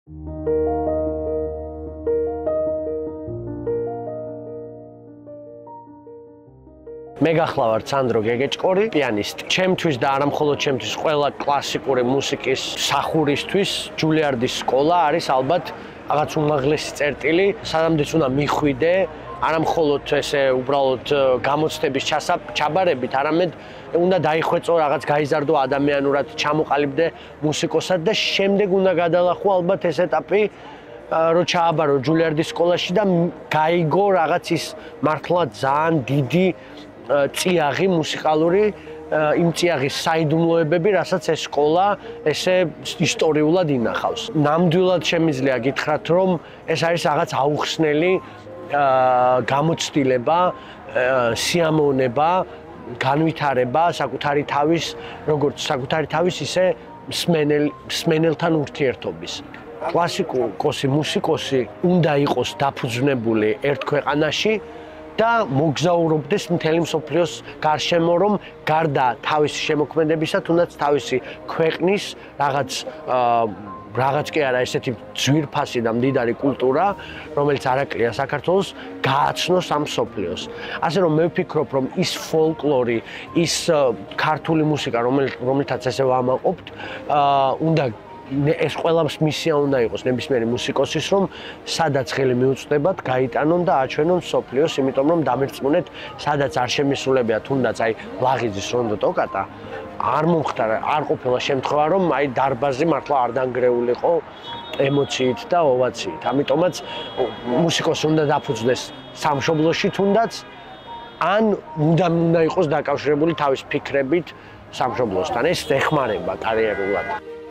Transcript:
მე გახლავართ სანდრო გეგეჭკორი, პიანისტი. ჩემთვის და არა მხოლოდ ჩემთვის, ყველა კლასიკური მუსიკის მსახურისთვის ჯულიარდის სკოლა არის ალბათ რაღაც უმაღლესი წერტილი, სადამდეც უნდა მიხვიდე, არა მხოლოდ ესე უბრალოდ გამოცდების ჩაბარებით, არამედ უნდა დაიხვეწო რაღაც გაიზარდო ადამიანურად, ჩამოყალიბდე მუსიკოსად და შემდეგ უნდა გადალახო ალბათ ეს ეტაპი რო ჩააბარო ჯულიარდის სკოლაში და გაიგო რაღაც ის მართლა ძალიან დიდი წიაღი მუსიკალური იმ წიაღის საიდუმლოებები, რასაც ეს სკოლა ესე ისტორიულად ინახავს. ნამდვილად შემიძლია გითხრათ, რომ ეს არის რაღაც აუხსნელი გამოცდილება, სიამოვნება, განვითარება საკუთარი თავის, როგორც საკუთარი თავის, ისე მსმენელთან ურთიერთობის. კლასიკოსი, მუსიკოსი უნდა იყოს დაფუძნებული ერთ ქვეყანაში და მოგზაურობდეს მთელი მსოფლიოს გარშემო, რომ გარდა თავისი შემოქმედებისა, თუნდაც თავისი ქვეყნის რაღაც კი არა ესეთი ძვირფასი და მდიდარი კულტურა, რომელიც არაკლია საქართველოს, გააცნოს ამ მსოფლიოს. ასე რომ მე ვფიქრობ, რომ ის ფოლკლორი, ის ქართული მუსიკა, რომელთაც ესე ვამაყობთ, უნდა ეს ყველას მისია უნდა იყოს ნებისმიერი მუსიკოსის, რომ სადაც ხელი მიუწვდებათ, გაიტანონ და აჩვენონ მსოფლიოს, იმიტომ რომ დამერწმუნეთ, სადაც არ შემისულებია თუნდაც აი ლაღიძის რონდო ტოკატა, არ მომხდარა, არ ყოფილა შემთხვევა, რომ აი დარბაზი მართლა არ დანგრეულიყო ემოციით და ოვაციით. ამიტომაც მუსიკოსი უნდა დაფუძნდეს სამშობლოში თუნდაც, ან უნდა იყოს დაკავშირებული თავის ფიქრებით სამშობლოსთან. ეს ეხმარება კარიერულად.